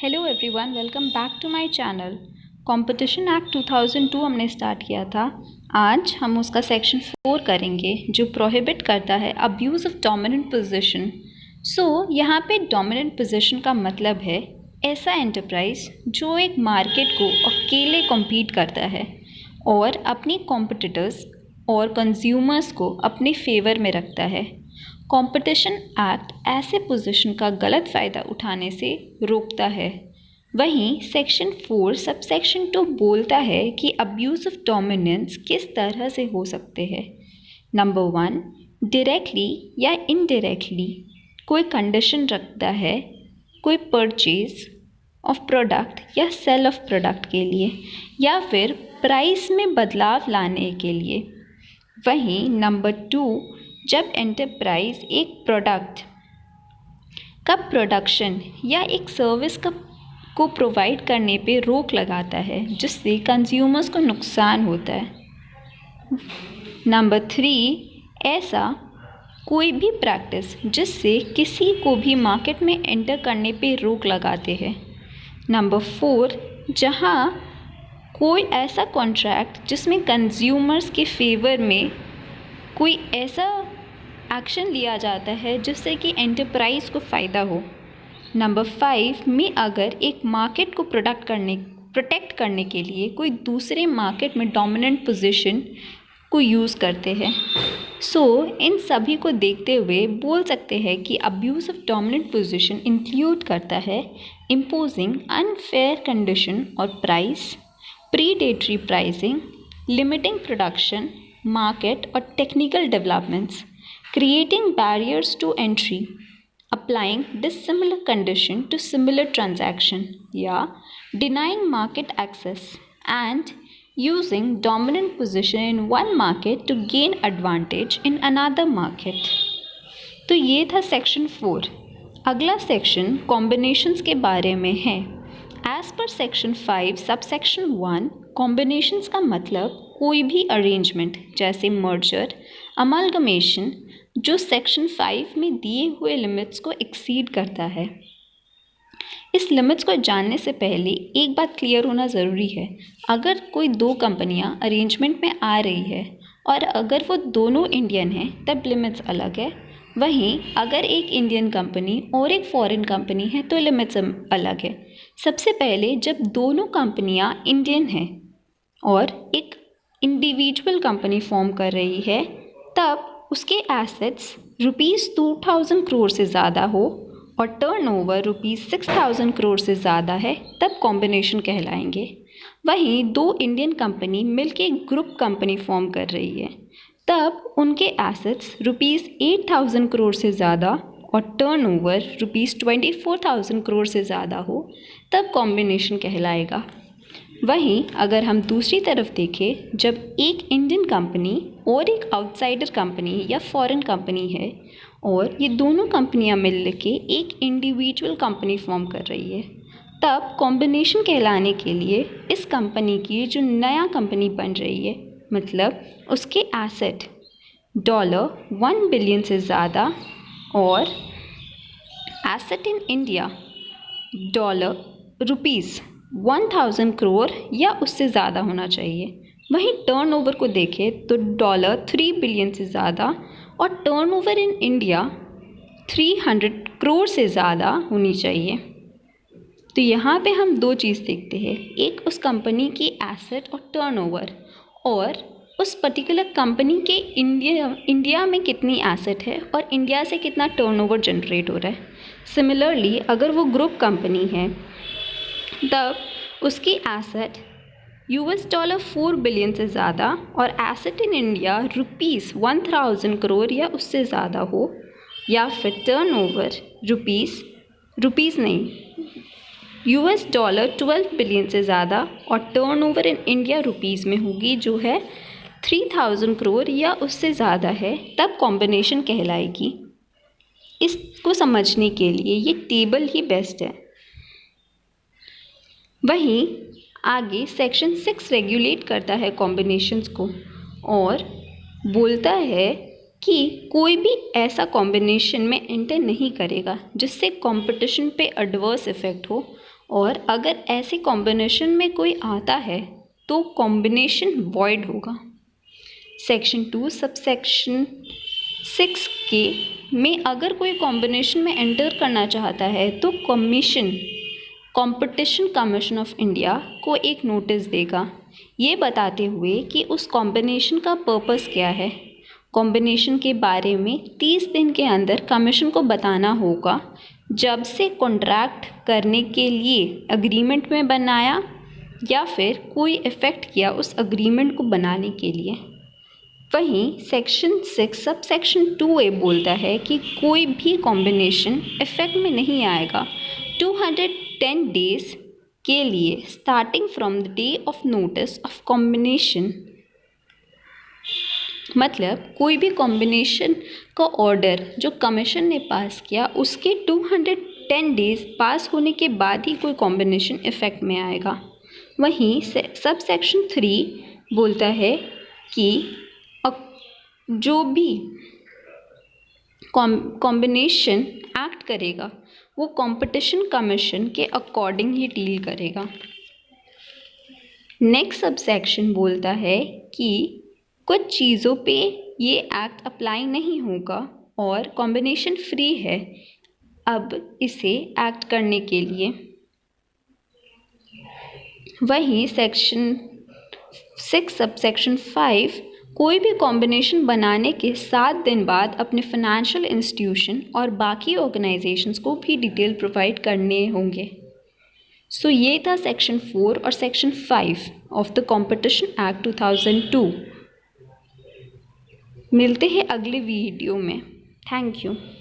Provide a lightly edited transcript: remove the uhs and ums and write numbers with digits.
Hello everyone, welcome back to my channel. Competition act 2002 हमने start किया था। आज हम उसका सेक्शन 4 करेंगे जो प्रोहिबिट करता है अब्यूज़ ऑफ डोमिनेंट पोजीशन। यहाँ पे डोमिनेंट पोजीशन का मतलब है ऐसा एंटरप्राइज जो एक मार्केट को अकेले कॉम्पीट करता है और अपनी कॉम्पिटिटर्स और कंज्यूमर्स को अपने फेवर में रखता है। कंपटीशन एक्ट ऐसे पोजीशन का गलत फ़ायदा उठाने से रोकता है। वहीं सेक्शन 4 सबसेक्शन 2 बोलता है कि अब्यूज़ ऑफ डोमिनेंस किस तरह से हो सकते हैं। नंबर 1, डायरेक्टली या इनडायरेक्टली कोई कंडीशन रखता है कोई परचेज ऑफ प्रोडक्ट या सेल ऑफ प्रोडक्ट के लिए या फिर प्राइस में बदलाव लाने के लिए। वहीं नंबर 2, जब एंटरप्राइज एक प्रोडक्ट का प्रोडक्शन या एक सर्विस को प्रोवाइड करने पे रोक लगाता है जिससे कंज्यूमर्स को नुकसान होता है। नंबर 3, ऐसा कोई भी प्रैक्टिस जिससे किसी को भी मार्केट में एंटर करने पे रोक लगाते हैं। नंबर 4, जहाँ कोई ऐसा कॉन्ट्रैक्ट जिसमें कंज्यूमर्स के फेवर में कोई ऐसा एक्शन लिया जाता है जिससे कि एंटरप्राइज को फ़ायदा हो। नंबर 5 में अगर एक मार्केट को प्रोटेक्ट करने के लिए कोई दूसरे मार्केट में डोमिनेंट पोजीशन को यूज़ करते हैं। इन सभी को देखते हुए बोल सकते हैं कि abuse of dominant position include करता है इम्पोजिंग अनफेयर कंडीशन और price, predatory pricing, limiting production, market or technical developments, creating barriers to entry, applying dissimilar condition to similar transaction, denying market access and using dominant position in one market to gain advantage in another market। तो ये था section 4। अगला section combinations के बारे में है। As per section 5 subsection 1, combinations का मतलब कोई भी अरेंजमेंट जैसे मर्जर, अमलगमेशन जो सेक्शन 5 में दिए हुए लिमिट्स को एक्सीड करता है। इस लिमिट्स को जानने से पहले एक बात क्लियर होना ज़रूरी है। अगर कोई दो कंपनियां अरेंजमेंट में आ रही है और अगर वो दोनों इंडियन हैं तब लिमिट्स अलग है। वहीं अगर एक इंडियन कंपनी और एक फॉरेन कंपनी है तो लिमिट्स अलग है। सबसे पहले जब दोनों कंपनियां इंडियन हैं और एक इंडिविजुअल कंपनी फॉर्म कर रही है तब उसके एसेट्स ₹2000 करोड़ से ज़्यादा हो और टर्नओवर ₹6000 करोड़ से ज़्यादा है तब कॉम्बिनेशन कहलाएंगे। वहीं दो इंडियन कंपनी मिलके एक ग्रुप कंपनी फॉर्म कर रही है तब उनके एसेट्स ₹8000 करोड़ से ज़्यादा और टर्नओवर ₹24000 करोड़ से ज़्यादा हो तब कॉम्बिनेशन कहलाएगा। वहीं अगर हम दूसरी तरफ देखें, जब एक इंडियन कंपनी और एक आउटसाइडर कंपनी या फॉरेन कंपनी है और ये दोनों कंपनियां मिल के एक इंडिविजुअल कंपनी फॉर्म कर रही है तब कॉम्बिनेशन कहलाने के लिए इस कंपनी की जो नया कंपनी बन रही है मतलब उसके एसेट $1 बिलियन से ज़्यादा और एसेट इन इंडिया ₹1000 करोड़ या उससे ज़्यादा होना चाहिए। वहीं टर्नओवर को देखें तो $3 बिलियन से ज़्यादा और टर्नओवर इन इंडिया 300 करोड़ से ज़्यादा होनी चाहिए। तो यहाँ पे हम दो चीज़ देखते हैं, एक उस कंपनी की एसेट और टर्नओवर और उस पर्टिकुलर कंपनी के इंडिया में कितनी एसेट है और इंडिया से कितना टर्नओवर जनरेट हो रहा है। सिमिलरली अगर वो ग्रुप कंपनी है तब उसकी एसेट $4 बिलियन से ज़्यादा और एसेट इन इंडिया ₹1000 करोड़ या उससे ज़्यादा हो या फिर टर्नओवर $12 बिलियन से ज़्यादा और टर्नओवर इन इंडिया रुपीज़ में होगी जो है 3000 करोड़ या उससे ज़्यादा है तब कॉम्बिनेशन कहलाएगी। इसको समझने के लिए ये टेबल ही बेस्ट है। वहीं आगे सेक्शन 6 रेगुलेट करता है कॉम्बिनेशंस को और बोलता है कि कोई भी ऐसा कॉम्बिनेशन में एंटर नहीं करेगा जिससे कंपटीशन पे एडवर्स इफ़ेक्ट हो और अगर ऐसे कॉम्बिनेशन में कोई आता है तो कॉम्बिनेशन वॉइड होगा। सेक्शन 2 सबसेक्शन 6 के में अगर कोई कॉम्बिनेशन में एंटर करना चाहता है तो कॉम्पिटिशन कमीशन ऑफ इंडिया को एक नोटिस देगा, ये बताते हुए कि उस कॉम्बिनेशन का पर्पस क्या है। कॉम्बिनेशन के बारे में 30 दिन के अंदर कमीशन को बताना होगा, जब से कॉन्ट्रैक्ट करने के लिए एग्रीमेंट में बनाया या फिर कोई इफ़ेक्ट किया उस एग्रीमेंट को बनाने के लिए। वहीं सेक्शन 6 सब सेक्शन 2A बोलता है कि कोई भी कॉम्बिनेशन इफ़ेक्ट में नहीं आएगा 210 डेज के लिए starting from the day of notice of combination. मतलब कोई भी कॉम्बिनेशन का ऑर्डर जो कमीशन ने पास किया उसके 210 डेज पास होने के बाद ही कोई कॉम्बिनेशन इफ़ेक्ट में आएगा। वहीं सब सेक्शन 3 बोलता है कि जो भी कॉम्बिनेशन एक्ट करेगा वो कंपटीशन कमीशन के अकॉर्डिंग ही डील करेगा। नेक्स्ट सब सेक्शन बोलता है कि कुछ चीज़ों पे ये एक्ट अप्लाई नहीं होगा और कॉम्बिनेशन फ्री है अब इसे एक्ट करने के लिए। वहीं सेक्शन 6 सब सेक्शन 5 कोई भी कॉम्बिनेशन बनाने के 7 दिन बाद अपने फाइनेंशियल इंस्टीट्यूशन और बाकी ऑर्गेनाइजेशंस को भी डिटेल प्रोवाइड करने होंगे। सो ये था सेक्शन 4 और section 5 of the competition act 2002। मिलते हैं अगले वीडियो में। Thank you.